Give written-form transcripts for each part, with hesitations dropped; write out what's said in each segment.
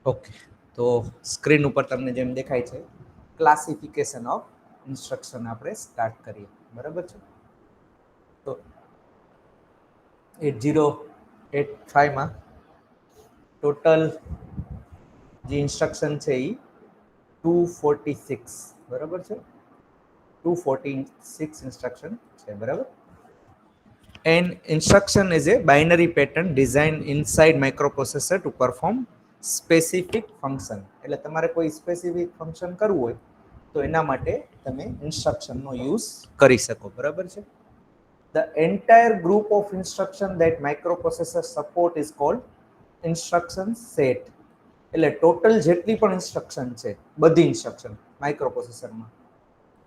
Okay, તો screen ઉપર તમને જેમ દેખાય છે ક્લાસિફિકેશન ઓફ ઇન્સ્ટ્રક્શન આપણે સ્ટાર્ટ કરીએ. બરાબર છે. તો 8085માં ટોટલ જે ઇન્સ્ટ્રક્શન છે એ 246 બરાબર છે. 246 ઇન્સ્ટ્રક્શન છે. બરાબર. An instruction is a binary pattern designed inside microprocessor to perform specific function. એટલે તમારે કોઈ સ્પેસિફિક ફંક્શન કરવું હોય તો એના માટે તમે ઇન્સ્ટ્રક્શનનો યુઝ કરી શકો. બરાબર છે. The entire group of instruction that microprocessor support is called instruction set. એટલે ટોટલ જેટલી પણ ઇન્સ્ટ્રક્શન છે બધી ઇન્સ્ટ્રક્શન માઇક્રોપ્રોસેસરમાં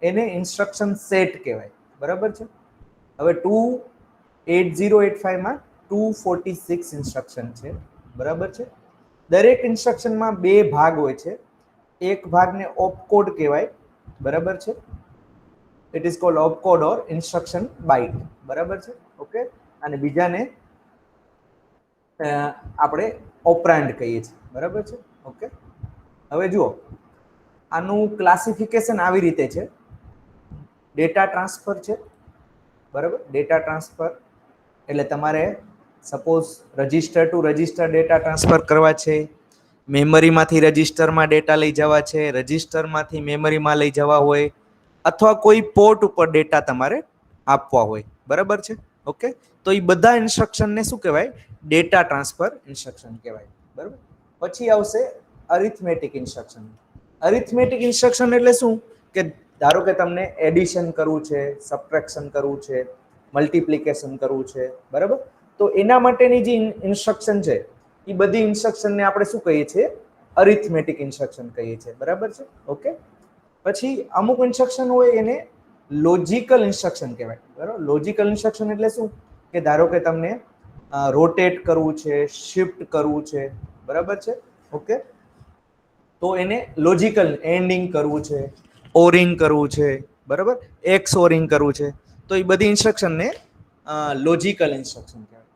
એને ઇન્સ્ટ્રક્શન સેટ કહેવાય. બરાબર છે. હવે 8085માં 246 ઇન્સ્ટ્રક્શન છે. બરાબર છે. દરેક ઇન્સ્ટ્રક્શનમાં બે ભાગ હોય છે. એક ભાગને ઓપકોડ કહેવાય. બરાબર છે. It is called opcode or instruction byte. બરાબર છે. ઓકે. અને બીજાને આપણે ઓપરાન્ડ કહીએ છીએ. બરાબર છે. ઓકે. હવે જુઓ, આનું ક્લાસિફિકેશન આવી રીતે છે. ડેટા ટ્રાન્સફર છે. બરાબર. ડેટા ટ્રાન્સફર એટલે તમારે suppose register to register data transfer કરવા છે, મેમરીમાંથી રજિસ્ટરમાં ડેટા લઈ જવા છે, રજિસ્ટરમાંથી મેમરીમાં લઈ જવા હોય, અથવા કોઈ પોર્ટ ઉપર ડેટા તમારે આપવા હોય. બરાબર છે. ઓકે. તો એ બધા ઇન્સ્ટ્રક્શનને શું કહેવાય? ડેટા ટ્રાન્સફર ઇન્સ્ટ્રક્શન કહેવાય. બરાબર. પછી આવશે અરિથમેટિક ઇન્સ્ટ્રક્શન. અરિથમેટિક ઇન્સ્ટ્રક્શન એટલે શું? કે ધારો કે તમને એડિશન કરવું છે, સબટ્રેક્શન કરવું છે, મલ્ટિપ્લિકેશન કરવું છે. બરાબર. તો એના માટેની જે ઇન્સ્ટ્રક્શન છે એ બધી ઇન્સ્ટ્રક્શનને આપણે શું કહીએ છીએ? અરિથમેટિક ઇન્સ્ટ્રક્શન કહીએ છીએ. બરાબર છે. ઓકે. પછી અમુક ઇન્સ્ટ્રક્શન હોય એને લોજિકલ ઇન્સ્ટ્રક્શન કહેવાય. બરાબર. લોજિકલ ઇન્સ્ટ્રક્શન એટલે શું? કે ધારો કે તમને રોટેટ કરવું છે, શિફ્ટ કરવું છે. બરાબર છે. ઓકે. તો એને લોજિકલ એન્ડિંગ કરવું છે, ઓરિંગ કરવું છે. બરાબર. એક્સ ઓરિંગ કરવું છે. તો એ બધી ઇન્સ્ટ્રક્શનને લોજિકલ ઇન્સ્ટ્રક્શન કહેવાય.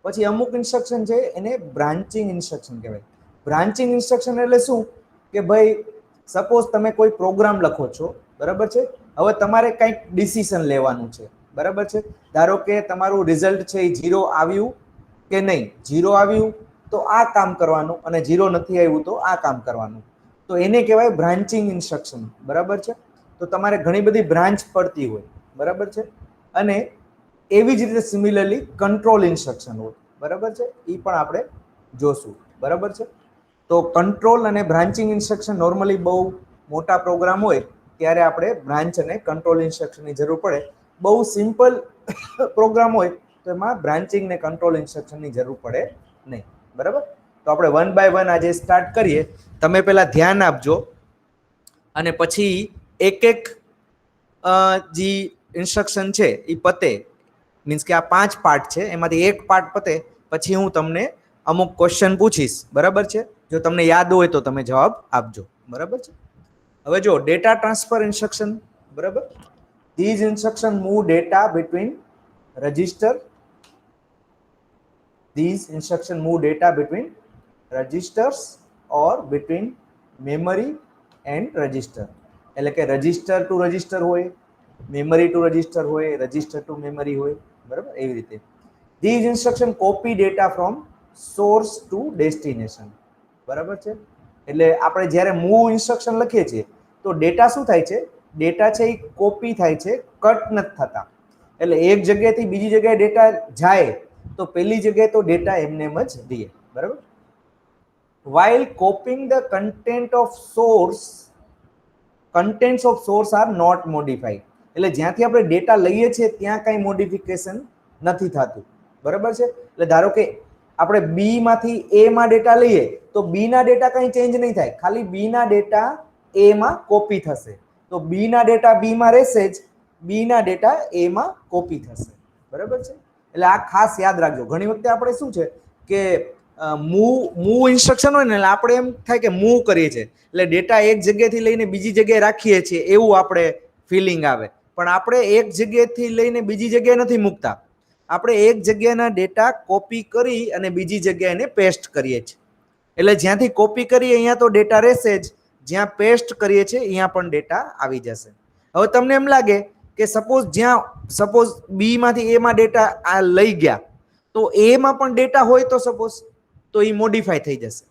પછી અમુક ઇન્સ્ટ્રક્શન છે એને બ્રાન્ચિંગ ઇન્સ્ટ્રક્શન કહેવાય. બ્રાન્ચિંગ ઇન્સ્ટ્રક્શન એટલે શું? કે ભાઈ સપોઝ તમે કોઈ પ્રોગ્રામ લખો છો. બરાબર છે. હવે તમારે કંઈક ડિસિઝન લેવાનું છે. બરાબર છે. ધારો કે તમારું રિઝલ્ટ છે એ 0 આવ્યું કે નહીં. 0 આવ્યું તો આ કામ કરવાનું, અને 0 નથી આવ્યું તો આ કામ કરવાનું. તો એને કહેવાય બ્રાન્ચિંગ ઇન્સ્ટ્રક્શન. બરાબર છે. તો તમારે ઘણી બધી બ્રાન્ચ પડતી હોય. બરાબર છે. અને એવી જ રીતે સિમિલરલી કંટ્રોલ ઇન્સ્ટ્રક્શન હોય. બરાબર છે. એ પણ આપણે જોશું. બરાબર છે. તો કંટ્રોલ અને બ્રાન્ચિંગ ઇન્સ્ટ્રક્શન નોર્મલી બહુ મોટા પ્રોગ્રામ હોય ત્યારે આપણે બ્રાન્ચ અને કંટ્રોલ ઇન્સ્ટ્રક્શનની જરૂર પડે. બહુ સિમ્પલ પ્રોગ્રામ હોય તો એમાં બ્રાન્ચિંગ ને કંટ્રોલ ઇન્સ્ટ્રક્શનની જરૂર પડે નહીં. બરાબર. તો આપણે વન બાય વન આજે સ્ટાર્ટ કરીએ. તમે પહેલા ધ્યાન આપજો અને પછી એક એક જે ઇન્સ્ટ્રક્શન છે એ પતે, મીન્સ કે આ 5 પાર્ટ છે એમાંથી એક પાર્ટ પતે પછી હું તમને અમુક ક્વેશ્ચન પૂછીશ. બરાબર છે. જો તમને યાદ હોય તો તમે જવાબ આપજો. બરાબર છે. હવે જો ડેટા ટ્રાન્સફર ઇન્સ્ટ્રક્શન. બરાબર. These instruction move data between register. These instructions move data between registers or between memory and register. એટલે કે રજિસ્ટર ટુ રજિસ્ટર હોય, મેમરી ટુ રજિસ્ટર હોય, રજિસ્ટર ટુ મેમરી હોય. બરાબર. એવી રીતે these instructions copy data from source to destination. બરાબર છે. એટલે આપણે જ્યારે મૂવ ઇન્સ્ટ્રક્શન લખીએ છીએ તો ડેટા શું થાય છે? ડેટા છે એ કોપી થાય છે, કટ નથી થતા. એટલે એક જગ્યાએથી બીજી જગ્યાએ ડેટા જાય તો પહેલી જગ્યાએ તો ડેટા એમને એમ જ રહે. બરાબર. while copying the contents of source are not modified. એટલે જ્યાંથી આપણે ડેટા લઈએ છીએ ત્યાં કંઈ મોડિફિકેશન નથી થતું. બરાબર છે. એટલે ધારો કે આપણે બી માંથી એ માં ડેટા લઈએ તો બી ના ડેટા કંઈ ચેન્જ નહીં થાય, ખાલી બી ના ડેટા એ માં કોપી થશે. તો બી ના ડેટા બી માં રહેશે જ, બી ના ડેટા એ માં કોપી થશે. બરાબર છે. એટલે આ ખાસ યાદ રાખજો. ઘણી વખતે આપણે શું છે કે મૂવ ઇન્સ્ટ્રક્શન હોય ને એટલે આપણે એમ થાય કે મૂવ કરીએ છીએ એટલે ડેટા એક જગ્યાએથી લઈને બીજી જગ્યાએ રાખીએ છીએ એવું આપણે ફિલિંગ આવે. પણ આપણે એક જગ્યાએથી લઈને બીજી જગ્યાએ નથી મૂકતા. આપણે એક જગ્યાના ડેટા કોપી કરી અને બીજી જગ્યાએ એને પેસ્ટ કરીએ છીએ. એટલે જ્યાંથી કોપી કરીએ અહીંયા તો ડેટા રહેશે જ, જ્યાં પેસ્ટ કરીએ છીએ અહીંયા પણ ડેટા આવી જશે. હવે તમને એમ લાગે કે સપોઝ બી માંથી એ માં ડેટા આ લઈ ગયા, તો એ માં પણ ડેટા હોય તો સપોઝ તો એ મોડિફાઈ થઈ જશે.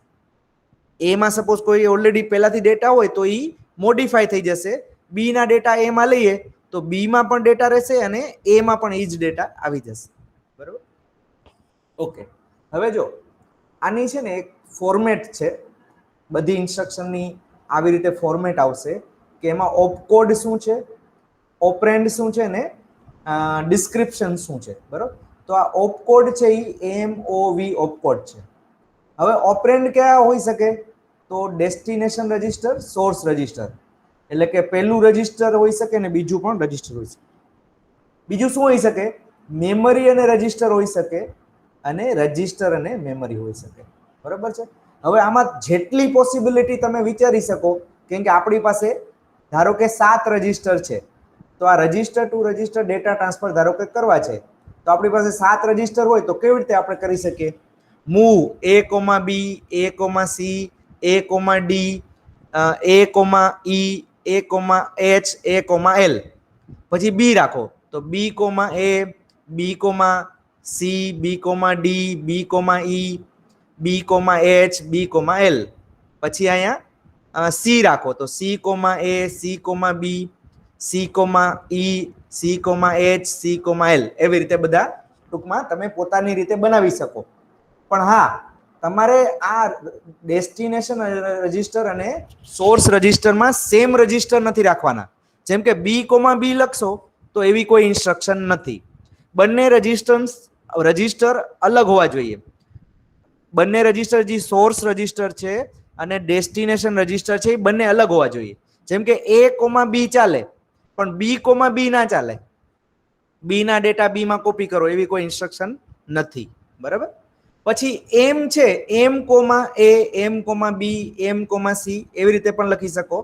એ માં સપોઝ કોઈ ઓલરેડી પહેલાથી ડેટા હોય તો એ મોડિફાઈ થઈ જશે. બી ના ડેટા એ માં લઈએ તો બી માં પણ ડેટા રહેશે અને એ માં પણ એ જ ડેટા આવી જશે. બરોબર? ઓકે, હવે જો આની છે ને એક ફોર્મેટ છે, બધી ઇન્સ્ટ્રક્શનની આવી રીતે ફોર્મેટ આવશે કે એમાં ઓપકોડ શું છે, ઓપરેન્ડ શું છે ને ડિસ્ક્રિપ્શન શું છે. બરોબર? તો આ ઓપકોડ છે એ MOV ઓપકોડ છે. હવે ઓપરેન્ડ કયા હોઈ શકે? તો ડેસ્ટિનેશન રજિસ્ટર, સોર્સ રજિસ્ટર, એટલે કે પહેલું રજિસ્ટર હોઈ શકે ને બીજું પણ રજિસ્ટર હોઈ શકે. બીજું શું હોઈ શકે? મેમરી અને રજિસ્ટર હોઈ શકે અને રજિસ્ટર અને મેમરી હોઈ શકે. બરાબર છે? હવે આમાં જેટલી પોસિબિલિટી તમે વિચારી શકો, કેમ કે આપણી પાસે ધારો કે 7 રજિસ્ટર છે, તો આ register to register data transfer ધારો કે કરવા છે, તો આપણી પાસે 7 રજિસ્ટર હોય તો કેવી રીતે આપણે કરી શકીએ? Move A, B, A, C, A, D, A, E, A, H, A, L, પછી B રાખો તો B, A, B, C, B, D, B, E, B, H, B, L, પછી અહીંયા C રાખો તો C, A, C, B, C, E, C, H, C, L, એવી રીતે બધા ટૂંકમાં તમે પોતાની રીતે બનાવી શકો. પણ હા, તમારે આ ડેસ્ટિનેશન રજિસ્ટર અને સોર્સ રજિસ્ટરમાં સેમ રજિસ્ટર નથી રાખવાના. જેમ કે B, B લખશો તો એવી કોઈ ઇન્સ્ટ્રક્શન નથી. બંને રજિસ્ટર અલગ હોવા જોઈએ. બંને રજિસ્ટર જે સોર્સ રજિસ્ટર છે અને ડેસ્ટિનેશન રજિસ્ટર છે એ બંને અલગ હોવા જોઈએ. જેમ કે A, B ચાલે પણ B, ના ચાલે. B ના ડેટા B માં કોપી કરો એવી કોઈ ઇન્સ્ટ્રક્શન નથી. બરાબર? પછી M છે, M, A, M, B, M, C એવી રીતે પણ લખી શકો,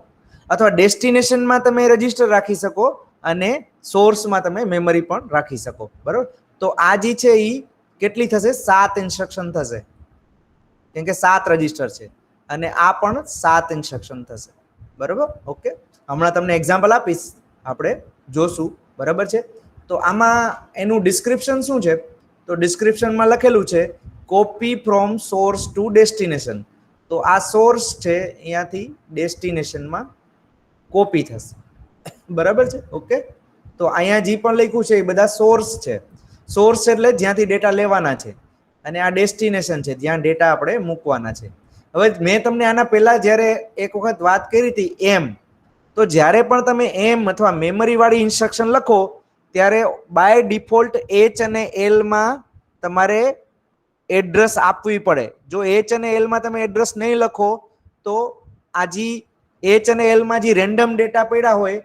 અથવા ડેસ્ટિનેશનમાં તમે રજિસ્ટર રાખી શકો અને સોર્સમાં તમે મેમરી પણ રાખી શકો. બરાબર? તો આ જે છે એ કેટલી થશે? 7 ઇન્સ્ટ્રક્શન થશે, કેમ કે 7 રજિસ્ટર છે અને આ પણ 7 ઇન્સ્ટ્રક્શન થશે. બરાબર? ઓકે, હમણાં તમને એક્ઝામ્પલ આપીશ, આપણે જોશું. બરાબર છે? તો આમાં એનું ડિસ્ક્રિપ્શન શું છે? તો ડિસ્ક્રિપ્શનમાં લખેલું છે copy from source to destination. તો આ સોર્સ છે, અહીંયાથી ડેસ્ટિનેશનમાં કોપી થશે. બરાબર છે? ઓકે, તો અહીંયા જે પણ લખ્યું છે એ બધા સોર્સ છે. સોર્સ એટલે જ્યાંથી ડેટા લેવાના છે, અને આ ડેસ્ટિનેશન છે જ્યાં ડેટા આપણે મૂકવાના છે. હવે મેં તમને આના પહેલા જ્યારે એક વખત વાત કરી હતી એમ, તો જ્યારે પણ તમે એમ અથવા મેમરી વાળી ઇન્સ્ટ્રક્શન લખો ત્યારે બાય ડિફોલ્ટ H અને L માં તમારે એડ્રેસ આપવી પડે. જો H અને L માં તમે એડ્રેસ નહીં લખો તો આ જે H અને L માં જે રેન્ડમ ડેટા પડ્યા હોય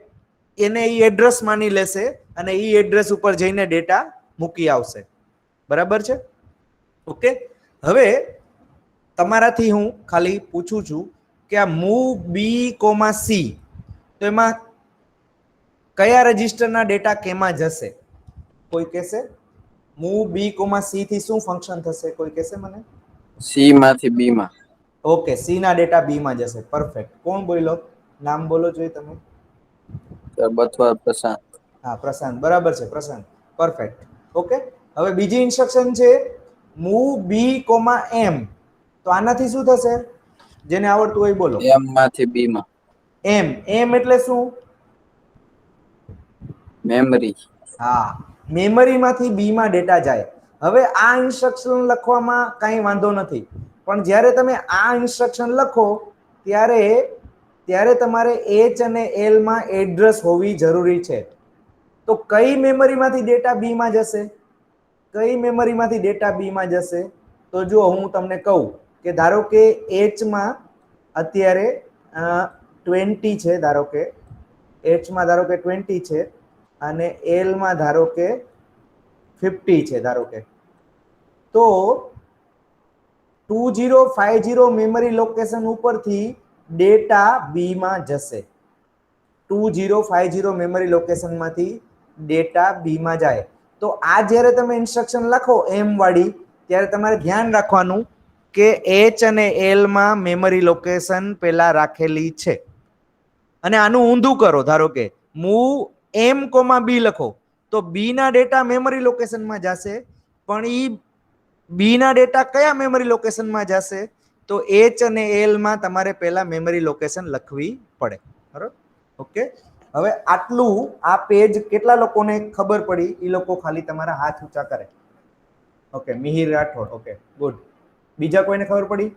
એને એ એડ્રેસ માની લેશે અને એ એડ્રેસ ઉપર જઈને ડેટા મૂકી આવશે. બરાબર છે? ઓકે, હવે તમારાથી હું ખાલી પૂછું છું કે આ મૂવ B, C, તો એમાં કયા રજિસ્ટરના ડેટા કેમાં જશે? કોઈ કહેશે? મૂવ B, C થી શું ફંક્શન થશે? કોઈ કહેશે મને? C માંથી B માં. ઓકે, C ના ડેટા B માં જશે. પરફેક્ટ. કોણ બોલો? નામ બોલો જોઈએ તમે. અથવા પ્રશાંત. હા, પ્રશાંત. બરાબર છે, પ્રશાંત. પરફેક્ટ. ઓકે, હવે બીજી ઇન્સ્ટ્રક્શન છે મૂવ B, M. તો આનાથી શું થશે? જેને આવડતું હોય બોલો. M માંથી B માં. M એટલે શું? મેમરી. હા, મેમરીમાંથી B માં ડેટા જાય. હવે આ ઇન્સ્ટ્રક્શન લખવામાં કઈ વાંધો નથી, પણ જ્યારે તમે આ ઇન્સ્ટ્રક્શન લખો ત્યારે તમારે H અને L માં એડ્રેસ હોવી જરૂરી છે. તો કઈ મેમરીમાંથી ડેટા B માં જશે? કઈ મેમરીમાંથી ડેટા B માં જશે? તો જો હું તમને કહું કે ધારો કે H માં અત્યારે 20 છે, ધારો કે H માં ધારો કે 20 છે અને L માં ધારો કે 50 છે, ધારો કે, તો 2050 મેમરી લોકેશન ઉપરથી ડેટા B માં જશે. 2050 મેમરી લોકેશનમાંથી ડેટા B માં જાય. તો આ જ્યારે તમે ઇન્સ્ટ્રક્શન લખો M વાળી ત્યારે તમારે ધ્યાન રાખવાનું કે H અને L માં મેમરી લોકેશન પેલા રાખેલી છે, અને આનું ઊંધું કરો, ધારો કે મૂવ M, B લખો તો B ના ડેટા મેમરી લોકેશનમાં જશે, પણ ઈ B ના ડેટા કયા મેમરી લોકેશનમાં જશે? તો H અને L માં તમારે પહેલા મેમરી લોકેશન લખવી પડે. બરોબર? ઓકે. હવે આટલું આ પેજ કેટલા લોકોને ખબર પડી? એ લોકો ખાલી તમારા હાથ ઊંચા કરે. Okay, Mihir Rathod. Okay, good. બીજા કોઈને ખબર પડી?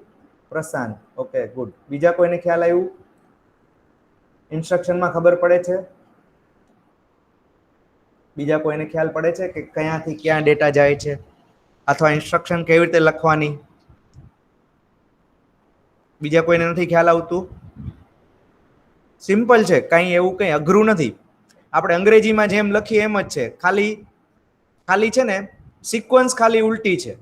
પ્રશાંત. Okay, good. બીજા કોઈને ખ્યાલ આવ્યું? ઇન્સ્ટ્રક્શનમાં ખબર પડે છે? બીજા કોઈને ખ્યાલ પડે છે કે ક્યાંથી ક્યાં ડેટા જાય છે, અથવા ઇન્સ્ટ્રક્શન કેવી રીતે લખવાની? બીજા કોઈને નથી ખ્યાલ આવતું? સિમ્પલ છે, કઈ એવું કઈ અઘરું નથી. આપણે અંગ્રેજીમાં જેમ લખીએ એમ જ છે, ખાલી છે ને સિક્વન્સ ખાલી ઉલટી છે.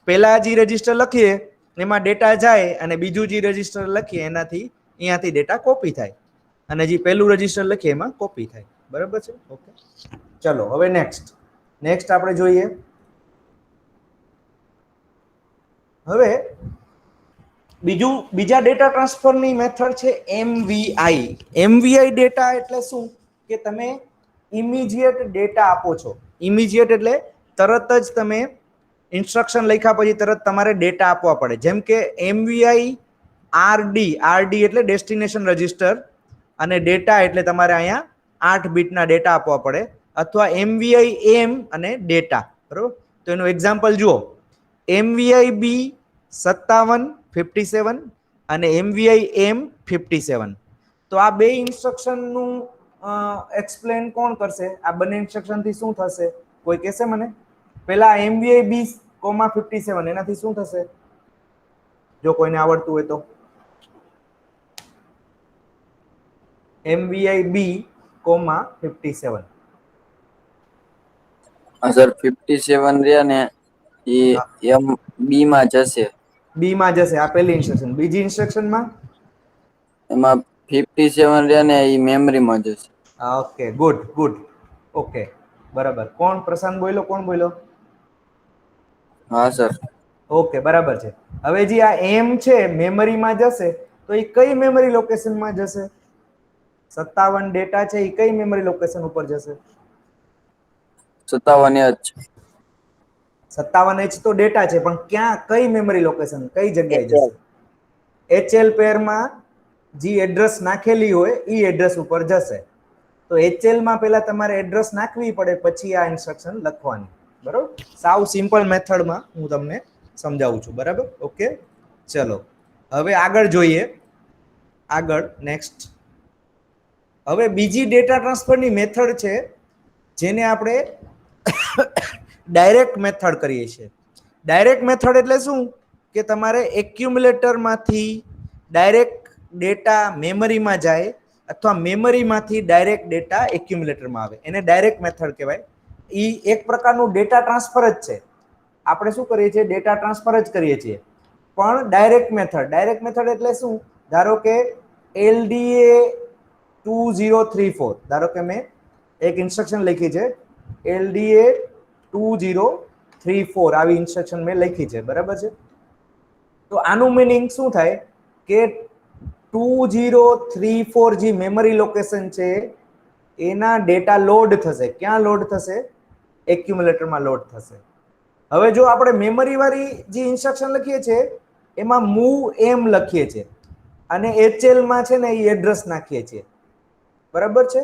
પહેલા જે રજીસ્ટર લખીએ એમાં ડેટા જાય, અને બીજું જે રજીસ્ટર લખીએ એનાથી અહીંયાથી ડેટા કોપી થાય, અને જે પહેલું રજીસ્ટર લખીએ એમાં કોપી થાય. બરાબર છે? ઓકે, ચલો હવે નેક્સ્ટ આપણે જોઈએ. હવે બીજા ડેટા ટ્રાન્સફરની મેથડ છે MVI. MVI ડેટા એટલે શું? કે તમે ઇમિજિએટ ડેટા આપો છો. ઇમિજિએટ એટલે તરત જ તમે ઇન્સ્ટ્રક્શન લખ્યા પછી તરત તમારે ડેટા આપવા પડે. જેમ કે MVI RD એટલે ડેસ્ટિનેશન રજિસ્ટર, અને ડેટા એટલે તમારે અહીંયા 8 બીટના ડેટા આપવા પડે, અથવા MVI M અને ડેટા. બરોબર? તો એનું એક્ઝામ્પલ જુઓ. MVI B 5757 અને MVI M 57. તો આ બે ઇન્સ્ટ્રક્શનનું એક્સપ્લેન કોણ કરશે? આ બંને ઇન્સ્ટ્રક્શનથી શું થશે? કોઈ કહેશે મને? પેલા MVI B, 57 એનાથી શું થશે? જો કોઈને આવડતું હોય તો. MVI B, 57. સર 57 રહ્યા ને એ એમ બી માં જશે. બી માં જશે, આ પહેલી ઇન્સ્ટ્રક્શન. બીજી ઇન્સ્ટ્રક્શનમાં એમાં 57 રહ્યા ને એ મેમરીમાં જશે. Okay, good. ઓકે, બરાબર. કોણ? પ્રશાંત બોલ્યો? કોણ બોલ્યો? હા સર. ઓકે, બરાબર છે. હવે જે આ M છે મેમરીમાં જશે, તો એ કઈ મેમરી લોકેશનમાં જશે? 57 ડેટા છે એ કઈ મેમરી લોકેશન ઉપર જશે? 57H. 57H તો ડેટા છે, પણ ક્યાં, કઈ મેમરી લોકેશન, કઈ જગ્યાએ જશે? HL પેરમાં જે એડ્રેસ નાખેલી હોય એ એડ્રેસ ઉપર જશે. તો HL માં પહેલા તમારે એડ્રેસ નાખવી પડે, પછી આ ઇન્સ્ટ્રક્શન લખવાની. બરોબર? સાવ સિમ્પલ મેથડમાં હું તમને સમજાવું છું. બરાબર? ઓકે, ચલો હવે આગળ જોઈએ. નેક્સ્ટ. હવે બીજી ડેટા ટ્રાન્સફરની મેથડ છે જેને આપણે ડાયરેક્ટ મેથડ કરીએ છીએ. ડાયરેક્ટ મેથડ એટલે શું? કે તમારે એક્યુમ્યુલેટરમાંથી ડાયરેક્ટ ડેટા મેમરીમાં જાય, અથવા મેમરીમાંથી ડાયરેક્ટ ડેટા એક્યુમ્યુલેટરમાં આવે. એને ડાયરેક્ટ મેથડ કહેવાય. એ એક પ્રકારનું ડેટા ટ્રાન્સફર જ છે. આપણે શું કરીએ છીએ? ડેટા ટ્રાન્સફર જ કરીએ છીએ, પણ ડાયરેક્ટ મેથડ એટલે શું? ધારો કે LDA 2034, ધારો કે મેં એક ઇન્સ્ટ્રક્શન લખી છે LDA 2034, આવી ઇન્સ્ટ્રક્શન મેં લખી છે. બરાબર છે? તો આનું મીનિંગ શું થાય? કે 2034 જે મેમરી લોકેશન છે એના ડેટા લોડ થશે. ક્યાં લોડ થશે? એક્યુમ્યુલેટરમાં લોડ થશે. હવે જો આપણે મેમરી વાળી જે ઇન્સ્ટ્રક્શન લખીએ છીએ એમાં મૂવ M લખીએ છીએ, અને HL માં છે ને એ એડ્રેસ નાખીએ છીએ. બરાબર છે?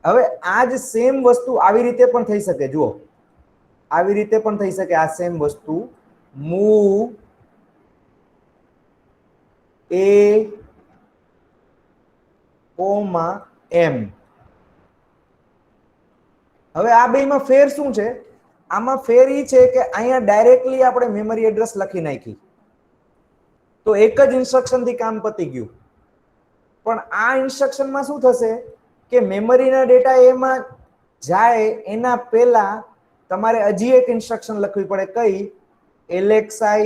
હવે આ જ સેમ વસ્તુ આવી રીતે પણ થઈ શકે. જુઓ, આવી રીતે પણ થઈ શકે આ સેમ વસ્તુ. Move A, M. હવે આ બેમાં ફેર શું છે? આમાં ફેર એ છે કે અહીંયા ડાયરેક્ટલી આપણે મેમરી એડ્રેસ લખી નાખી, તો એક જ ઇન્સ્ટ્રક્શનથી કામ પતી ગયું. પણ આ ઇન્સ્ટ્રક્શનમાં શું થશે? કે મેમરીના ડેટા એમાં જાય એના પહેલા તમારે હજી એક ઇન્સ્ટ્રક્શન લખવી પડે. કઈ? LXI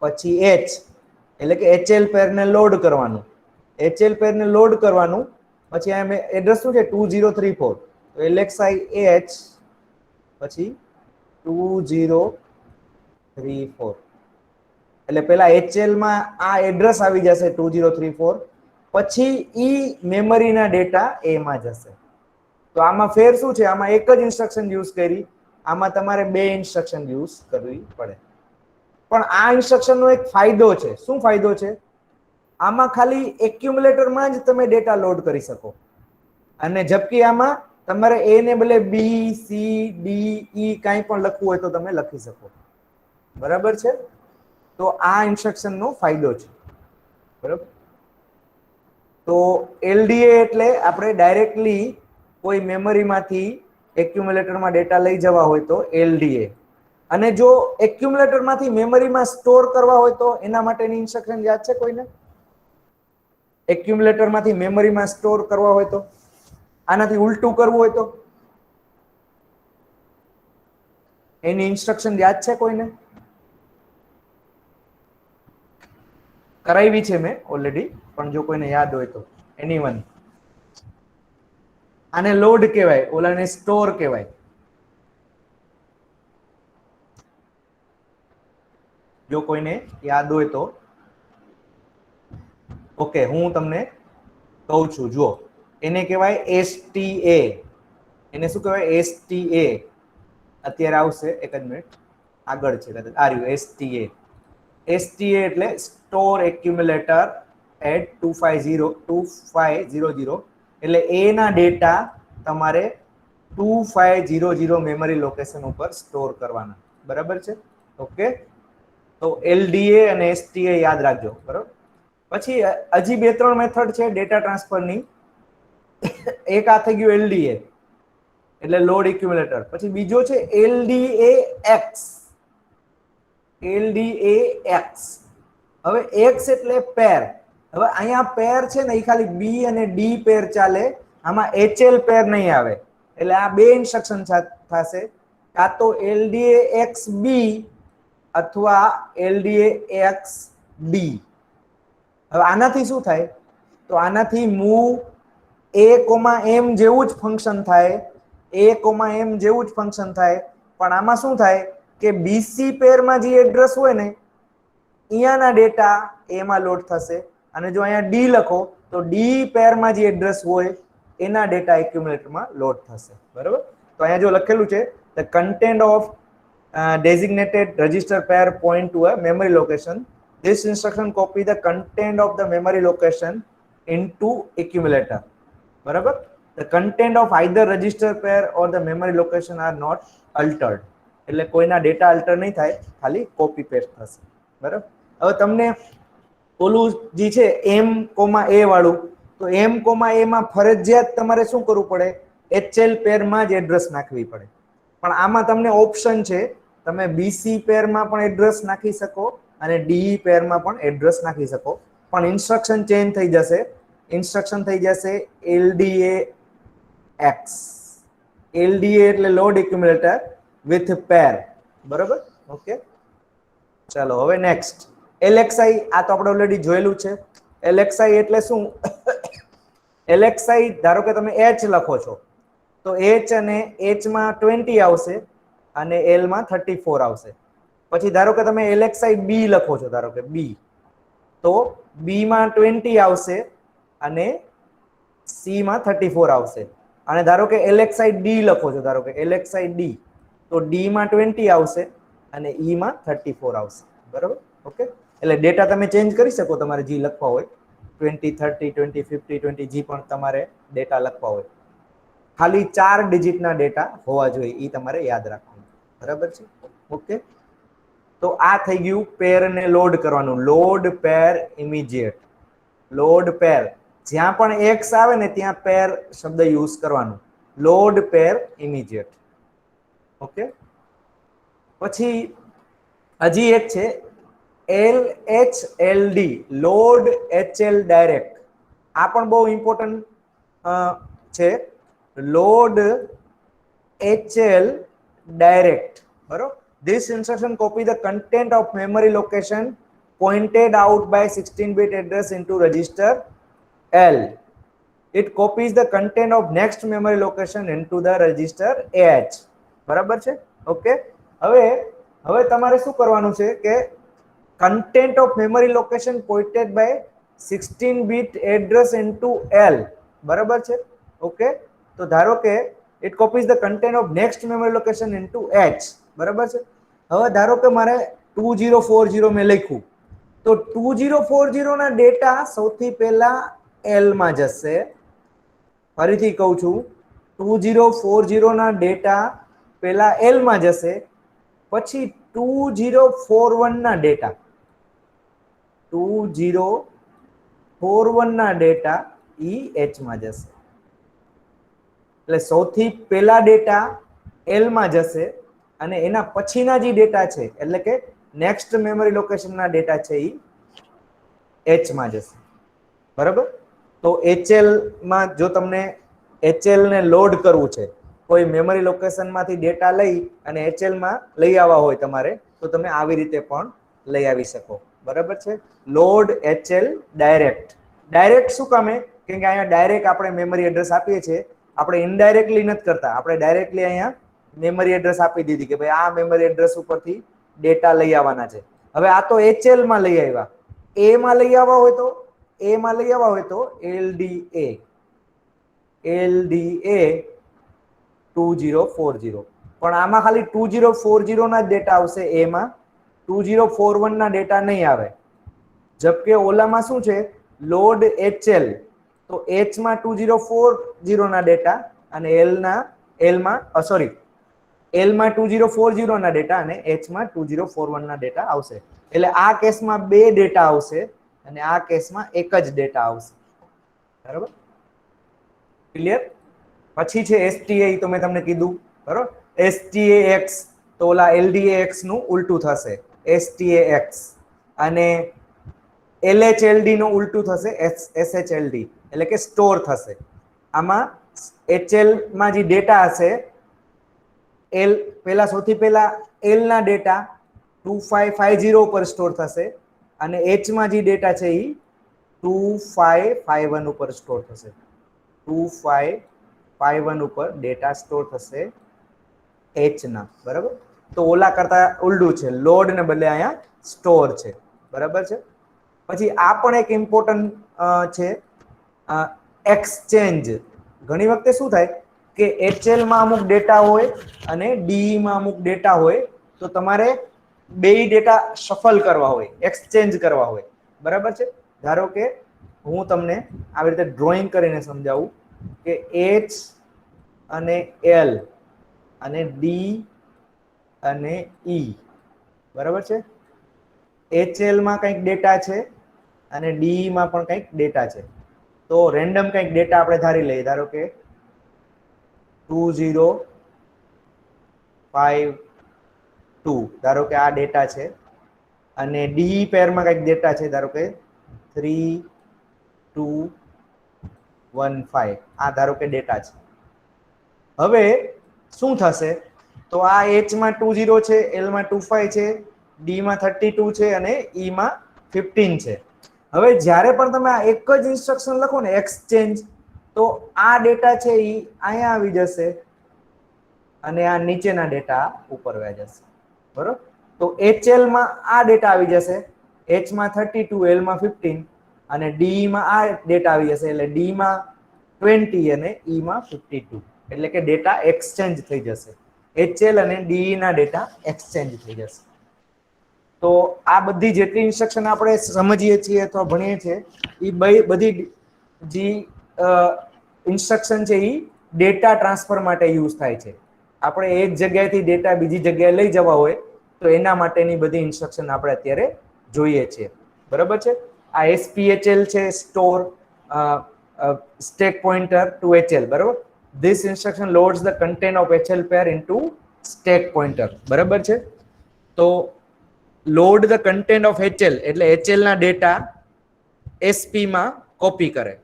પછી H, એટલે કે HL પેરને લોડ કરવાનું. HL પેરને લોડ કરવાનું, પછી આ એડ્રેસ શું છે? 2034. તો LXI H પછી 2034 એટલે પેલા HL માં આ એડ્રેસ આવી જશે 2034, પછી ઈ મેમરીના ડેટા એ માં જશે. તો આમાં ફેર શું છે? આમાં એક જ ઇન્સ્ટ્રક્શન યુઝ કરી, આમાં તમારે બે ઇન્સ્ટ્રક્શન યુઝ કરવી પડે. પણ આ ઇન્સ્ટ્રક્શનનો એક ફાયદો છે. શું ફાયદો છે? આમાં ખાલી એક્યુમ્યુલેટરમાં જ તમે ડેટા લોડ કરી શકો, અને જબકી આમાં તમારે એ ને બદલે બી, સી, ડી, ઈ કાંઈ પણ લખવું હોય તો તમે લખી શકો. બરાબર છે? તો આ ઇન્સ્ટ્રક્શનનો ફાયદો છે. બરાબર. તો LDA એટલે આપણે ડાયરેક્ટલી કોઈ મેમરીમાંથી એક્યુમ્યુલેટરમાં ડેટા લઈ જવા હોય તો LDA, અને જો એક્યુમ્યુલેટરમાંથી મેમરીમાં સ્ટોર કરવા હોય તો એના માટેની ઇન્સ્ટ્રક્શન યાદ છે કોઈને? એક્યુમ્યુલેટરમાંથી મેમરીમાં સ્ટોર કરવા હોય તો, આનાથી ઉલટું કરવું હોય તો એની ઇન્સ્ટ્રક્શન યાદ છે કોઈને? કરાવી છે મેં ઓલરેડી, પણ જો કોઈને યાદ હોય તો. એનીવન. આને લોડ કહેવાય, ઓલાને સ્ટોર કહેવાય. જો કોઈને યાદ હોય તો. ઓકે, હું તમને કહું છું. જુઓ, એને કહેવાય STA. એને શું કહેવાય? STA. અત્યારે આવશે, એક જ મિનિટ. આગળ છે કદાચ આ રહ્યું STA. STA એટલે સ્ટોર એક્યુમ્યુલેટર એટ 2500, એટલે એના ડેટા તમારે 2500 મેમરી લોકેશન ઉપર સ્ટોર કરવાના. બરાબર છે? ઓકે, તો LDA અને STA યાદ રાખજો. બરાબર. પછી હજી બે ત્રણ મેથડ છે ડેટા ટ્રાન્સફરની. એક આ થઈ ગયું LDA એટલે લોડ એક્યુમ્યુલેટર. પછી બીજો છે LDAX. LDAX. હવે X એટલે પેર. હવે અહીંયા પેર છે ને, એ ખાલી B અને D પેર ચાલે, આમાં HL પેર નહીં આવે. એટલે આ બે ઇન્સ્ટ્રક્શન થશે, કાં તો LDAXB અથવા LDAXD. હવે આનાથી શું થાય? તો આનાથી મૂવ A,M જેવું જ ફંક્શન થાય, A,M જેવું જ ફંક્શન થાય. પણ આમાં શું થાય કે BC પેરમાં જે એડ્રેસ હોય ને, અહીંયાના ડેટા એમાં લોડ થશે, અને જો અહીંયા D લખો તો D પેરમાં જે એડ્રેસ હોય એના ડેટા એક્યુમ્યુલેટરમાં લોડ થશે. બરાબર. તો અહીંયા જો લખેલું છે, the content of designated register pair point to a memory location. This instruction copy the content of the memory location into accumulator. બરાબર. The content of either register pair or the memory location are not altered. એટલે કોઈના data alter નહીં થાય, ખાલી copy paste થશે. બરાબર. હવે તમને ઓલું જે છે M,A વાળું, તો M,A માં ફરજિયાત તમારે શું કરવું પડે? HL પેરમાં જ એડ્રેસ નાખવી પડે. પણ આમાં તમને ઓપ્શન છે, તમે BC પેરમાં પણ એડ્રેસ નાખી શકો અને DE પેરમાં પણ એડ્રેસ નાખી શકો, પણ ઇન્સ્ટ્રક્શન ચેન્જ થઈ જશે. ઇન્સ્ટ્રક્શન થઈ જશે LDAX. LDA એટલે લોડ એક્યુમ્યુલેટર વિથ પેર. બરોબર. ઓકે, ચાલો હવે નેક્સ્ટ LXI. આ તો આપણે ઓલરેડી જોયેલું છે. LXI એટલે શું? LXI ધારો કે તમે H લખો છો, તો H અને H માં 20 આવશે અને L માં 34 આવશે. પછી ધારો કે તમે LXI B લખો છો, ધારો કે B, તો B માં 20 આવશે અને C માં 34 આવશે. અને ધારો કે LXI D લખો છો, ધારો કે LXI D, તો D માં 20 આવશે અને E માં 34 આવશે. બરાબર. ઓકે, એટલે ડેટા તમે ચેન્જ કરી શકો તમારે જે લખવા હોય, 20, 30, 20, 50, 20 જે પણ તમારે ડેટા લખવા હોય. ખાલી 4 ડિજિટના ડેટા હોવા જોઈએ, એ તમારે યાદ રાખવાનું. બરાબર છે? ઓકે, તો આ થઈ ગયું પેર ને લોડ કરવાનું. લોડ પેર ઇમિડિયેટ. લોડ પેર, જ્યાં પણ X આવે ને ત્યાં પેર શબ્દ યુઝ કરવાનું. લોડ પેર ઇમિડિયેટ. ઓકે, પછી હજી એક છે LHLD, લોડ HL ડાયરેક્ટ. આ પણ બહુ ઇમ્પોર્ટન્ટ છે. Load HL direct. બરોબર. This instruction copy the content of memory location pointed out by 16-bit address into register L. It copies the content of next memory location into the register AH. બરાબર છે? Okay, હવે હવે તમારે શું કરવાનું છે કે content of memory location pointed by 16 bit address into L બરાબર છે ઓકે તો ધારો કે it copies the content of next memory location into H બરાબર છે હવે ધારો કે મારે 2040 મેં લખ્યું તો 2040 ના ડેટા સૌથી પહેલા L માં જશે ફરીથી કહું છું 2040 ના ડેટા પહેલા L માં જશે પછી 2041 ના ડેટા 2041 ના ડેટા ઈ H માં જશે એટલે સૌથી પહેલા ડેટા L માં જશે અને એના પછીના જે ડેટા છે એટલે કે નેક્સ્ટ મેમરી લોકેશનના ડેટા છે ઈ H માં જશે બરાબર તો HL માં જો તમને HL ને લોડ કરવું છે કોઈ મેમરી લોકેશનમાંથી ડેટા લઈ અને HL માં લઈ આવવા હોય તમારે તો તમે આવી રીતે પણ લઈ આવી શકો બરાબર છે લોડ HL ડાયરેક્ટ શું કામે કેમ કે અહીંયા ડાયરેક્ટ આપણે મેમરી એડ્રેસ આપીએ છીએ આપણે ઇનડાયરેક્ટલી નથી કરતા આપણે ડાયરેક્ટલી અહીંયા મેમરી એડ્રેસ આપી દીધી કે ભાઈ આ મેમરી એડ્રેસ ઉપરથી ડેટા લઈ આવવાના છે હવે આ તો HL માં લઈ આવ્યા A માં લઈ આવવા હોય તો LDA 2040 પણ આમાં ખાલી 2040 ના ડેટા આવશે A માં 2041 ના ડેટા નહીં આવે જબકે ઓલામાં શું છે લોડ HL તો H માં 2040 ના ડેટા અને L માં 2040 ના ડેટા અને H માં 2041 ના ડેટા આવશે એટલે આ કેસમાં બે ડેટા આવશે અને આ કેસમાં એક જ ડેટા આવશે બરાબર ક્લિયર પછી છે STA તો મેં તમને કીધું બરાબર STAX તો ઓલા LDAX નું ઉલટું થશે STAX અને LHLD નું ઉલટું થશે SHLD એટલે કે સ્ટોર થશે આમાં HL માં જે ડેટા હશે L પહેલા સૌથી પહેલા L ના ડેટા 2550 ઉપર સ્ટોર થશે અને H માં જે ડેટા છે એ 2551 ઉપર સ્ટોર થશે 2551 ઉપર ડેટા સ્ટોર થશે H ના બરાબર તો ઓલા કરતા ઉલટું છે લોડ ને બદલે અહીંયા સ્ટોર છે બરાબર છે પછી આ પણ એક ઇમ્પોર્ટન્ટ છે એક્સચેન્જ ઘણી વખતે શું થાય કે HL માં અમુક ડેટા હોય અને DE માં અમુક ડેટા હોય તો તમારે બે ડેટા શફલ કરવા હોય એક્સચેન્જ કરવા હોય બરાબર છે ધારો કે હું તમને આવી રીતે ડ્રોઈંગ કરીને સમજાવું કે H અને L અને D અને E બરાબર છે HL માં કંઈક ડેટા છે અને DE માં પણ કંઈક ડેટા છે તો રેન્ડમ કંઈક ડેટા આપણે ધારી લઈએ ધારો કે 2052 ધારો કે આ ડેટા છે અને DE પેરમાં કંઈક ડેટા છે ધારો કે 3215 આ ધારો કે ડેટા છે હવે શું થશે તો આ H માં 20 છે L માં 25 છે D માં 32 છે અને E માં 15 છે હવે જ્યારે પણ તમે આ એક જ ઇન્સ્ટ્રક્શન લખો ને એક્સચેન્જ તો આ ડેટા છે એ અહીંયા આવી જશે અને આ નીચેના ડેટા ઉપર વહી જશે બરોબર તો HL માં આ ડેટા આવી જશે H માં 32 L માં 15 અને D માં આ ડેટા આવી જશે એટલે D માં 20 અને E માં 52 એટલે કે ડેટા એક્સચેન્જ થઈ જશે HL અને DE ના ડેટા એક્સચેન્જ થઈ જશે તો આ બધી જેટલી ઇન્સ્ટ્રક્શન આપણે સમજીએ છીએ અથવા ભણીએ છીએ એ બધી જે ઇન્સ્ટ્રક્શન છે એ ડેટા ટ્રાન્સફર માટે યુઝ થાય છે આપણે એક જગ્યાએથી ડેટા બીજી જગ્યાએ લઈ જવા હોય તો એના માટેની બધી ઇન્સ્ટ્રક્શન આપણે અત્યારે જોઈએ છીએ બરાબર છે આ SPHL છે store stack pointer to HL બરાબર this instruction loads the content of HL pair into stack pointer બરાબર છે તો load the content of HL એટલે HL ના ડેટા SP માં કોપી કરે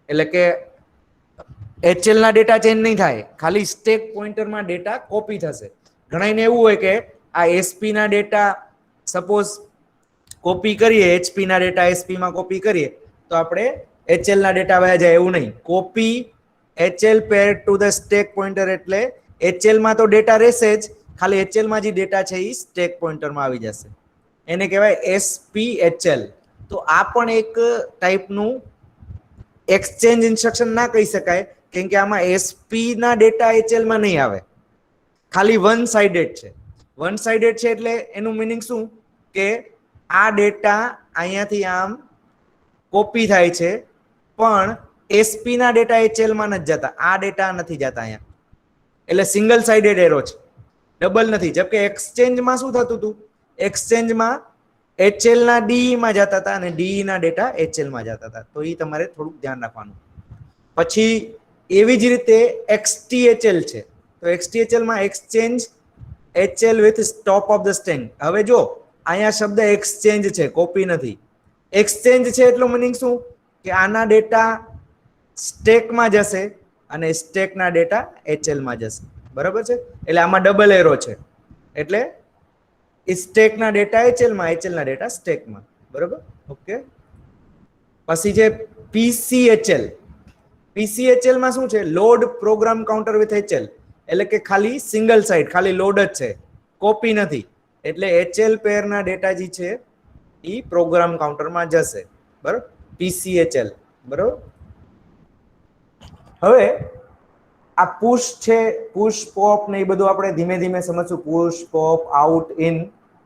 એટલે કે HL ના ડેટા ચેન્જ નહીં થાય ખાલી સ્ટેક પોઇન્ટરમાં ડેટા કોપી થશે ઘણાને એવું હોય કે આ SP ના ડેટા સપોઝ કોપી કરીએ HP ના ડેટા SP માં કોપી કરીએ તો આપણે HL ના ડેટા વયા જાય એવું નહીં copy HL pair to the stack pointer એટલે HL માં તો ડેટા રહેશે જ ખાલી HL માં જે ડેટા છે એ સ્ટેક પોઇન્ટરમાં આવી જશે. એને કહેવાય SPHL. તો આ પણ એક ટાઈપનું એક્સચેન્જ ઇન્સ્ટ્રક્શન ના કહી શકાય, કેમ કે આમાં SP ના ડેટા HL માં નહીં આવે, ખાલી વન સાઇડેડ છે. વન સાઇડેડ છે એટલે એનું મિનિંગ શું કે આ ડેટા અહીંયાથી આમ કોપી થાય છે, પણ SP ના ડેટા HL માં નથી જતા, આ ડેટા નથી જતા અહીંયા, એટલે સિંગલ સાઇડેડ એરો છે, ડબલ નથી. જબકે એક્સચેન્જમાં શું થતું હતું, એક્સચેન્જમાં HL ના DE માં જતા હતા અને DE ના ડેટા HL માં જતા હતા. તો એ તમારે થોડુંક ધ્યાન રાખવાનું. પછી એવી જ રીતે XTHL છે. તો XTHL માં exchange HL with stop of the stack. હવે જો અહીંયા શબ્દ એક્સચેન્જ છે, કોપી નથી. એક્સચેન્જ છે એટલું મિનિંગ શું કે આના ડેટા સ્ટેકમાં જશે અને સ્ટેકના ડેટા HL માં જશે, બરાબર છે. એટલે આમાં ડબલ એરો છે, એટલે સ્ટેકના ડેટા HL માં, HL ના ડેટા સ્ટેકમાં, બરાબર. ઓકે. પછી છે PCHL. PCHL માં શું છે, load program counter with HL, એટલે કે ખાલી સિંગલ સાઇડ, ખાલી લોડ જ છે, કોપી નથી. એટલે HL પેરના ડેટા જે છે એ પ્રોગ્રામ કાઉન્ટરમાં જશે, બરાબર. PCHL, બરાબર. હવે આ પુશ છે, પુશ પોપ ને એ બધું આપણે ધીમે ધીમે સમજશું. પુશ પોપ આઉટ ઇન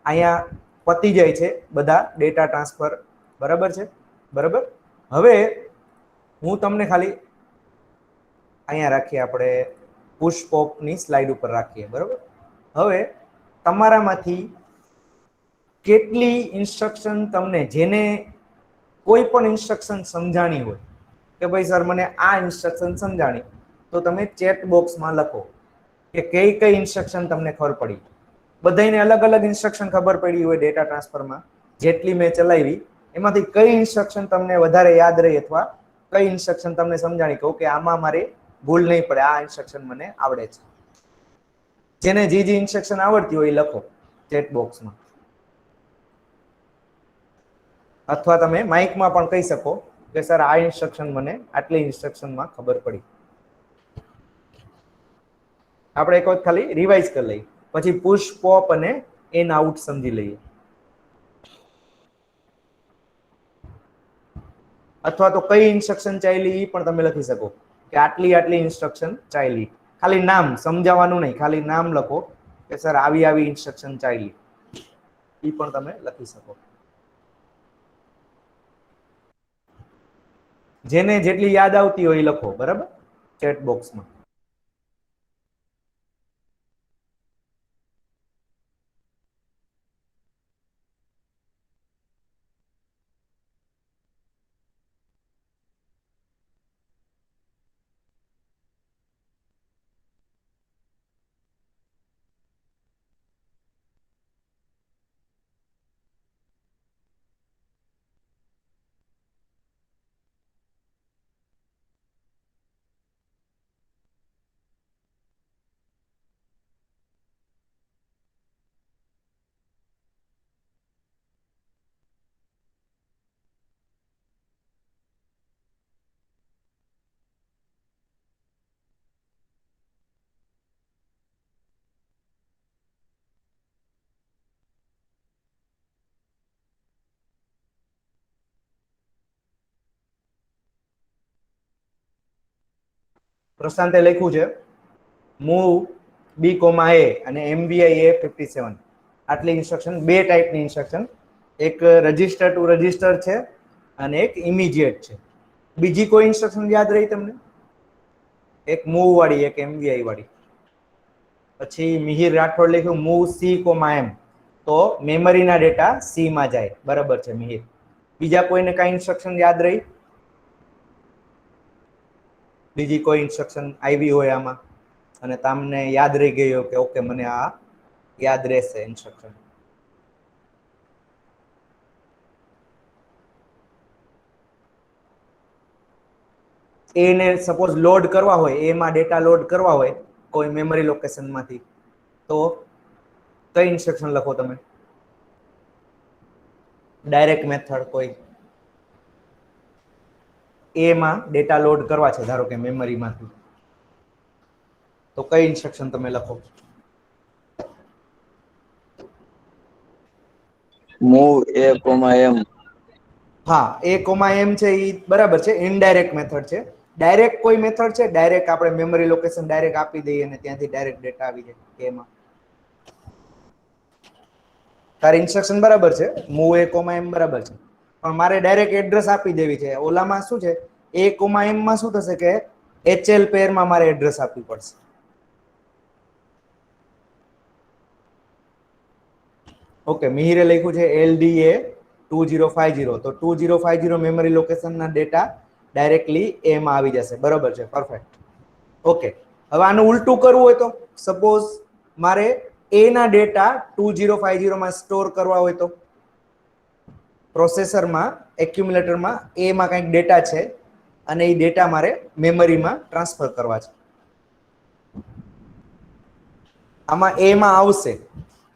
અહીંયા પતી જાય છે બધા ડેટા ટ્રાન્સફર, બરાબર છે, બરાબર. હવે હું તમને ખાલી અહીંયા રાખીએ, આપણે પુશ પોપની સ્લાઇડ ઉપર રાખીએ, બરાબર. હવે તમારામાંથી કેટલી ઇન્સ્ટ્રક્શન તમને, જેને કોઈ પણ ઇન્સ્ટ્રક્શન સમજાણી હોય કે ભાઈ સર મને આ ઇન્સ્ટ્રક્શન સમજાણી, તો તમે ચેટ બોક્સમાં લખો કે કઈ કઈ ઇન્સ્ટ્રક્શન તમને ખબર પડી. બધાને અલગ અલગ ઇન્સ્ટ્રક્શન ખબર પડી હોય ડેટા ટ્રાન્સફરમાં, જેટલી મેં ચલાવી એમાંથી કઈ ઇન્સ્ટ્રક્શન તમને વધારે યાદ રહી, અથવા કઈ ઇન્સ્ટ્રક્શન તમને સમજાણી કહું કે આમાં મારે ભૂલ નહીં પડે, આ ઇન્સ્ટ્રક્શન મને આવડે છે. જેને જે ઇન્સ્ટ્રક્શન આવડતી હોય એ લખો ચેટ બોક્સમાં, અથવા તમે માઇકમાં પણ કહી શકો કે સર આ ઇન્સ્ટ્રક્શન મને આટલી ઇન્સ્ટ્રક્શનમાં ખબર પડી. આપણે એક વખત ખાલી રિવાઇઝ કરી લઈએ, પછી પુશ પોપ અને ઇન આઉટ સમજી લઈએ. અથવા તો કઈ ઇન્સ્ટ્રક્શન ચાલી એ પણ તમે લખી શકો કે આટલી આટલી ઇન્સ્ટ્રક્શન ચાલી. ખાલી નામ સમજાવવાનું નહીં, ખાલી નામ લખો કે સર આવી આવી ઇન્સ્ટ્રક્શન ચાલી, એ પણ તમે લખી શકો. જેને જેટલી યાદ આવતી હોય એ લખો, બરાબર, ચેટ બોક્સમાં. પ્રશાંતે લખ્યું છે મૂવ B, A અને MVI A57. આટલી ઇન્સ્ટ્રક્શન, બે ટાઈપની ઇન્સ્ટ્રક્શન, એક રજિસ્ટર ટુ રજિસ્ટર છે અને એક ઇમિડિયેટ છે. બીજી કોઈ ઇન્સ્ટ્રક્શન યાદ રહી તમને? એક મૂવ વાળી, એક MVI વાળી. પછી મિહિર રાઠોડ લખ્યું મૂવ C, M, તો મેમરીના ડેટા C માં જાય, બરાબર છે મિહિર. બીજા કોઈને કઈ ઇન્સ્ટ્રક્શન યાદ રહી? બીજી કોઈ ઇન્સ્ટ્રક્શન આવી હોય આમાં અને તમને યાદ રહી ગયો કે ઓકે મને આ યાદ રહેશે ઇન્સ્ટ્રક્શન? એને સપોઝ લોડ કરવા હોય, એમાં ડેટા લોડ કરવા હોય કોઈ મેમરી લોકેશનમાંથી, તો કઈ ઇન્સ્ટ્રક્શન લખો તમે? ડાયરેક્ટ મેથડ કોઈ એમાં ડેટા લોડ કરવા છે ધારો કે મેમરીમાંથી, તો કઈ ઇન્સ્ટ્રક્શન તમે લખો? મૂવ એ કોમા એમ. હા, એ કોમા એમ છે એ બરાબર છે, ઇનડાયરેક્ટ મેથડ છે. ડાયરેક્ટ કોઈ મેથડ છે, ડાયરેક્ટ આપણે મેમરી લોકેશન ડાયરેક્ટ આપી દઈએ અને ત્યાંથી ડાયરેક્ટ ડેટા આવી જાય કે એમાં? તારી ઇન્સ્ટ્રક્શન બરાબર છે, મૂવ એ કોમા એમ બરાબર છે, પણ મારે ડાયરેક્ટ એડ્રેસ આપી દેવી છે. ઓલામાં શું છે, એ કોમા એમ માં શું થશે કે HL પેરમાં મારે એડ્રેસ આપવી પડશે. ઓકે, મિહિરે લખ્યું છે LDA 2050, તો 2050 મેમરી લોકેશનના ડેટા ડાયરેક્ટલી એમાં આવી જશે. બરાબર છે, પરફેક્ટ. ઓકે, હવે આનું ઉલટું કરવું હોય તો સપોઝ મારે એ ના ડેટા 2050 માં સ્ટોર કરવા હોય તો પ્રોસેસરમાં એક્યુમ્યુલેટરમાં એ માં કંઈક ડેટા છે અને એ ડેટા મારે મેમરીમાં ટ્રાન્સફર કરવા છે. આમાં એ માં આવશે.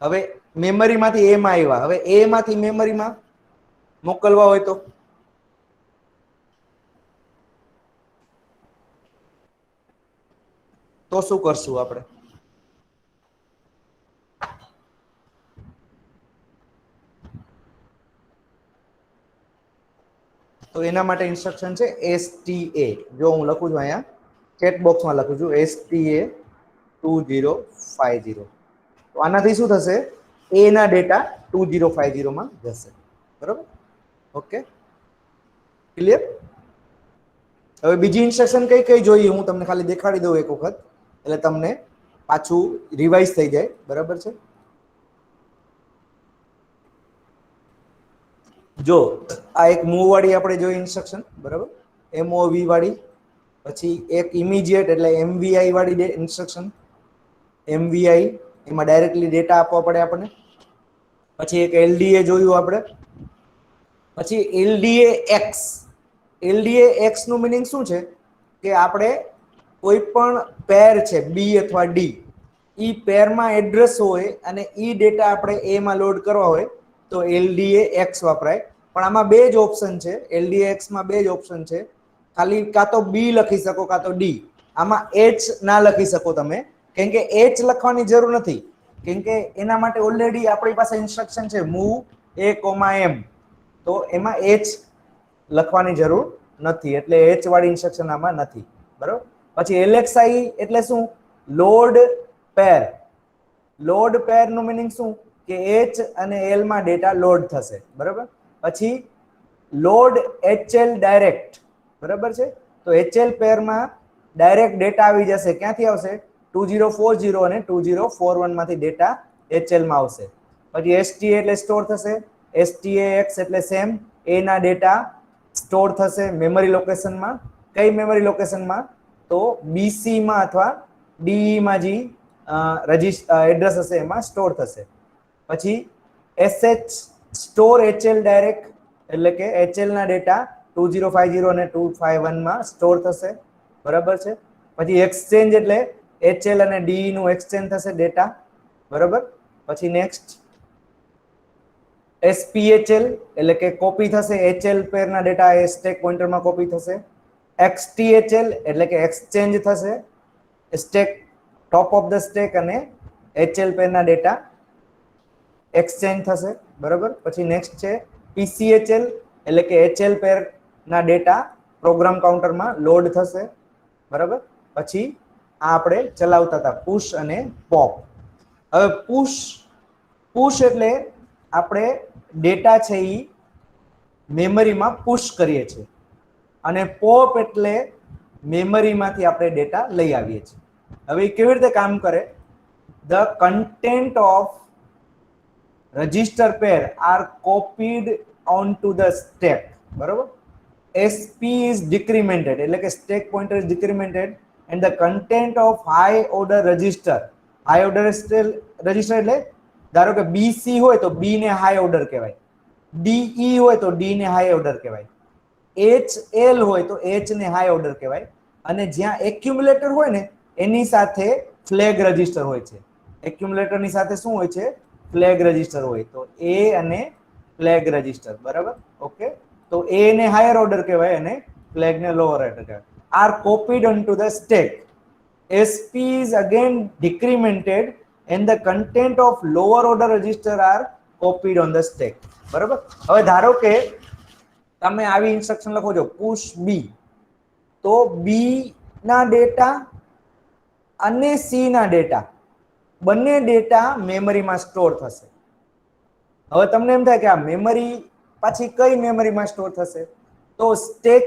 હવે મેમરીમાંથી એ માં આવ્યા, હવે એ માંથી મેમરીમાં મોકલવા હોય તો શું કરશું આપણે? તો એના માટે ઇન્સ્ટ્રક્શન છે STA. જો હું લખું છું અહીંયા ચેટ બોક્સમાં લખું છું STA 2050. તો આનાથી શું થશે? એ ના ડેટા 2050 માં જશે. બરોબર? Okay, clear? હવે બીજી ઇન્સ્ટ્રક્શન કઈ કઈ જોઈએ હું તમને ખાલી દેખાડી દઉં એક વખત, એટલે તમને પાછું રિવાઇઝ થઈ જાય. બરાબર છે? જો આ એક મૂવ વાળી આપણે જોઈ ઇન્સ્ટ્રક્શન, બરાબર, MOV વાળી. પછી એક ઇમિડિયેટ એટલે MVI વાળી ઇન્સ્ટ્રક્શન, MVI એમાં ડાયરેક્ટલી ડેટા આપવા પડે આપણને. પછી એક LDA જોયું આપણે. પછી LDA X નું મિનિંગ શું છે કે આપણે કોઈ પણ પેર છે B અથવા D, ઈ પેરમાં એડ્રેસ હોય અને ઈ ડેટા આપણે A માં લોડ કરવા હોય તો LDA X વપરાય. પણ આમાં બે જ ઓપ્શન છે, LDA X માં બે જ ઓપ્શન છે. ખાલી કાં તો B લખી શકો કાં તો D. આમાં H ના લખી શકો તમે, કેમ કે H લખવાની જરૂર નથી, કેમ કે એના માટે ઓલરેડી આપણી પાસે ઇન્સ્ટ્રક્શન છે મૂવ A, M. તો એમાં H લખવાની જરૂર નથી, એટલે H વાળી ઇન્સ્ટ્રક્શન આમાં નથી. બરોબર? પછી LXI એટલે શું? લોડ પેર. લોડ પેર નું મિનિંગ શું કે H અને L માં ડેટા લોડ થશે. બરાબર? પછી લોડ HL ડાયરેક્ટ. બરાબર છે? તો HL પેરમાં ડાયરેક્ટ ડેટા આવી જશે. ક્યાંથી આવશે? 2040 અને 2041 માંથી ડેટા HL માં આવશે. પછી STA એટલે સ્ટોર થશે, STAX એટલે સેમ, એ ના ડેટા સ્ટોર થશે મેમરી લોકેશનમાં. કઈ મેમરી લોકેશનમાં? તો BC માં અથવા DE માં જે એડ્રેસ હશે એમાં સ્ટોર થશે. પછી SH સ્ટોર HL ડાયરેક્ટ એટલે કે HL ના ડેટા 2050 અને 251 માં સ્ટોર થશે. બરાબર છે? પછી એક્સચેન્જ એટલે HL અને DE નું એક્સચેન્જ થશે ડેટા. બરાબર? પછી નેક્સ્ટ SPHL એટલે કે કોપી થશે, HL પેરના ડેટા એ સ્ટેક પોઇન્ટરમાં કોપી થશે. XTHL એટલે કે એક્સચેન્જ થશે, stack top of the stack અને HL પેરના ડેટા એક્સચેન્જ થશે. બરાબર? પછી નેક્સ્ટ છે PCHL એટલે કે HL પેર ના ડેટા પ્રોગ્રામ કાઉન્ટરમાં લોડ થશે. બરાબર? પછી આ આપણે ચલાવતા હતા પુશ અને પોપ. હવે પુશ એટલે આપણે ડેટા છે એ મેમરીમાં પુશ કરીએ છીએ અને પોપ એટલે મેમરીમાંથી આપણે ડેટા લઈ આવીએ છીએ. હવે એ કેવી રીતે કામ કરે? The content of register pair are copied onto the stack. બરોબર? SP is decremented એટલે કે stack pointer is decremented and the content of high order register. high order register એટલે ધારો કે BC હોય તો B ને હાઈ ઓર્ડર કહેવાય, DE હોય તો D ને હાઈ ઓર્ડર કહેવાય, HL હોય તો H ને હાઈ ઓર્ડર કહેવાય, અને જ્યાં એક્યુમ્યુલેટર હોય ને એની સાથે ફ્લેગ રજિસ્ટર હોય છે. એક્યુમ્યુલેટરની સાથે શું હોય છે? ફ્લેગ રજિસ્ટર હોય. તો A અને ફ્લેગ રજિસ્ટર. બરાબર? ઓકે, તો A ને હાયર ઓર્ડર કહેવાય અને ફ્લેગ ને લોઅર ઓર્ડર કહેવાય. Are copied onto the stack. SP is again decremented and the content of lower order register are copied on the stack. બરાબર. હવે ધારો કે તમે આવી ઇન્સ્ટ્રક્શન લખો છો પુશ બી, તો બી ના ડેટા અને સી ના ડેટા બંને ડેટા મેમરીમાં સ્ટોર થશે. હવે તમને એમ થાય કે આ મેમરી પાછી કઈ મેમરીમાં સ્ટોર થશે, તો સ્ટેક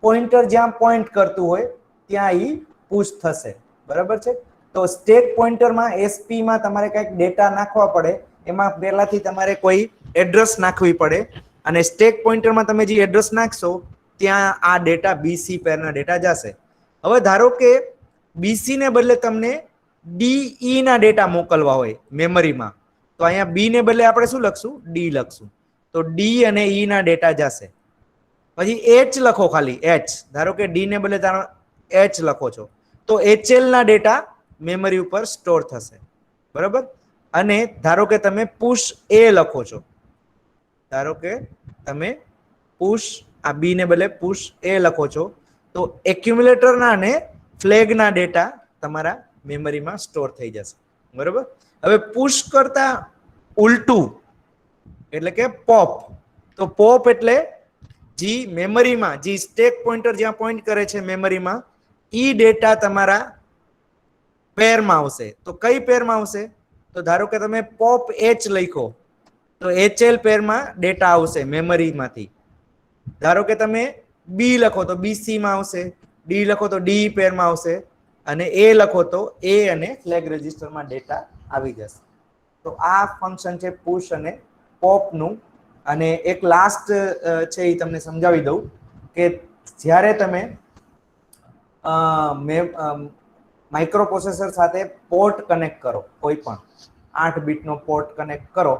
પોઇન્ટર જ્યાં પોઈન્ટ કરતું હોય ત્યાં ઈ પુશ થશે. બરાબર છે. તો સ્ટેક પોઇન્ટરમાં એસપી માં તમારે કંઈક ડેટા નાખવા પડે, એમાં પહેલાથી તમારે કોઈ એડ્રેસ નાખવી પડે, અને સ્ટેક પોઇન્ટરમાં તમે જે એડ્રેસ નાખશો ત્યાં આ ડેટા બીસી પેરના ડેટા જશે. હવે ધારો કે બીસી ને બદલે તમને ડીઈ ના ડેટા મોકલવા હોય મેમરીમાં, તો અહીંયા બી ને બદલે આપણે શું લખશું? ડી લખશું. તો ડી અને ઈ ના ડેટા જશે. પછી એચ લખો, ખાલી એચ. ધારો કે ડી ને બદલે તારો એચ લખો છો, તો એચએલ ના ડેટા મેમરી ઉપર સ્ટોર થશે. બરાબર. અને ધારો કે તમે પુશ એ લખો છો, ધારો કે તમે પુશ આ બી ને બદલે પુશ એ લખો છો, તો એક્યુમ્યુલેટરના અને ફ્લેગના ડેટા તમારા મેમરીમાં સ્ટોર થઈ જશે. બરાબર. હવે પુશ કરતા ઉલટું એટલે કે પોપ. તો પોપ એટલે જે મેમરીમાં જે સ્ટેક પોઇન્ટર જ્યાં પોઈન્ટ કરે છે મેમરીમાં, ઈ ડેટા તમારા પેરમાં આવશે. તો કઈ પેરમાં આવશે? તો ધારો કે તમે પોપ એચ લખો, તો એચએલ પેરમાં ડેટા આવશે મેમરીમાંથી. ધારો કે તમે બી લખો તો બીસી માં આવશે, ડી લખો તો ડી પેરમાં આવશે, અને એ લખો તો એ અને ફ્લેગ રજિસ્ટરમાં ડેટા આવી જશે. તો આ ફંક્શન છે પુશ અને પોપનું. અને એક લાસ્ટ છે એ તમને સમજાવી દઉં કે જ્યારે તમે માઇક્રો પ્રોસેસર સાથે પોર્ટ કનેક્ટ કરો, કોઈ પણ 8 બીટનો પોર્ટ કનેક્ટ કરો,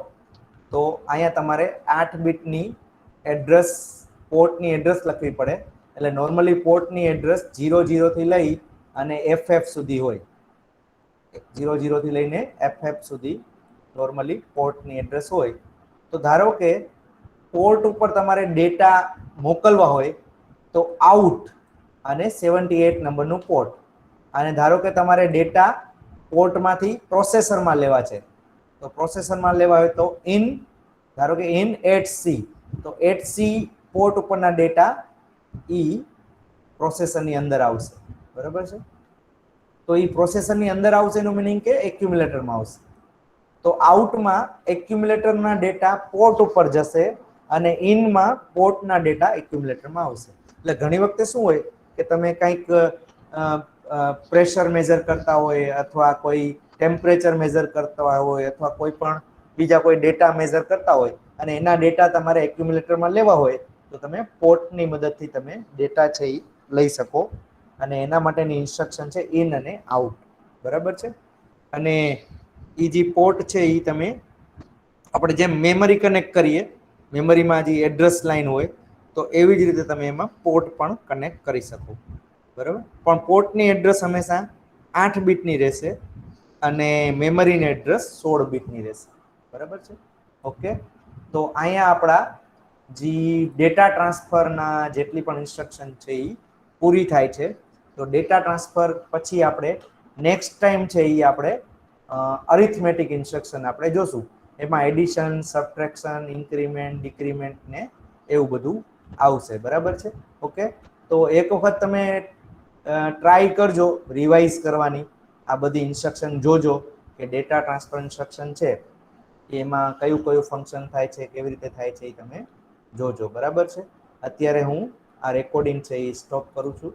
તો અહીંયા તમારે 8 બીટની એડ્રેસ, પોર્ટની એડ્રેસ લખવી પડે. એટલે નોર્મલી પોર્ટની એડ્રેસ 00 થી લઈ અને FF સુધી હોય. 00 થી લઈને FF સુધી નોર્મલી પોર્ટની એડ્રેસ હોય. તો ધારો કે પોર્ટ ઉપર તમારે ડેટા મોકલવા હોય તો આઉટ અને 78 નંબરનું પોર્ટ, અને ધારો કે તમારે ડેટા પોર્ટમાંથી પ્રોસેસરમાં લેવા છે, તો પ્રોસેસરમાં લેવા હોય તો ઇન, ધારો કે ઇન 8C, તો 8C પોર્ટ ઉપરના ડેટા ઈ પ્રોસેસરની અંદર આવશે. બરાબર છે. તો ઈ પ્રોસેસરની અંદર આવશે એનું મિનિંગ કે એક્યુમ્યુલેટરમાં આવશે. તો આઉટમાં એક્યુમ્યુલેટરના ડેટા પોર્ટ ઉપર જશે અને ઇનમાં પોર્ટના ડેટા એક્યુમ્યુલેટરમાં આવશે. એટલે ઘણી વખતે શું હોય કે તમે કંઈક પ્રેશર મેઝર કરતા હોય, અથવા કોઈ ટેમ્પરેચર મેઝર કરતા હોય, અથવા કોઈ પણ બીજા કોઈ ડેટા મેઝર કરતા હોય, અને એના ડેટા તમારે એક્યુમ્યુલેટરમાં લેવા હોય, તો તમે પોર્ટની મદદથી તમે ડેટા છે એ લઈ શકો. અને એના માટેની ઇન્સ્ટ્રક્શન છે ઇન અને આઉટ. બરાબર છે. અને એ જે પોર્ટ છે એ તમે આપણે જેમ મેમરી કનેક્ટ કરીએ, મેમરીમાં જે એડ્રેસ લાઈન હોય, તો એવી જ રીતે તમે એમાં પોર્ટ પણ કનેક્ટ કરી શકો. બરાબર. પણ પોર્ટની એડ્રેસ હંમેશા 8 બીટની રહેશે અને મેમરીની એડ્રેસ 16 બીટની રહેશે. બરાબર છે. ઓકે. તો અહીંયા આપણા જે ડેટા ટ્રાન્સફરના જેટલી પણ ઇન્સ્ટ્રક્શન છે એ પૂરી થાય છે. તો ડેટા ટ્રાન્સફર પછી આપણે નેક્સ્ટ ટાઈમ છે એ આપણે અરિથમેટિક ઇન્સ્ટ્રક્શન આપણે જોશું. એમાં એડિશન, સબટ્રેક્શન, ઇન્ક્રીમેન્ટ, ડિક્રીમેન્ટ ને એવું બધું આવશે. બરાબર છે. ઓકે. તો એક વખત તમે ટ્રાય કરજો રિવાઇઝ કરવાની, આ બધી ઇન્સ્ટ્રક્શન જોજો કે ડેટા ટ્રાન્સફર ઇન્સ્ટ્રક્શન છે એમાં કયું કયું ફંક્શન થાય છે, કેવી રીતે થાય છે, એ તમે જોજો. બરાબર છે. અત્યારે હું આ રેકોર્ડિંગ છે એ સ્ટોપ કરું છું.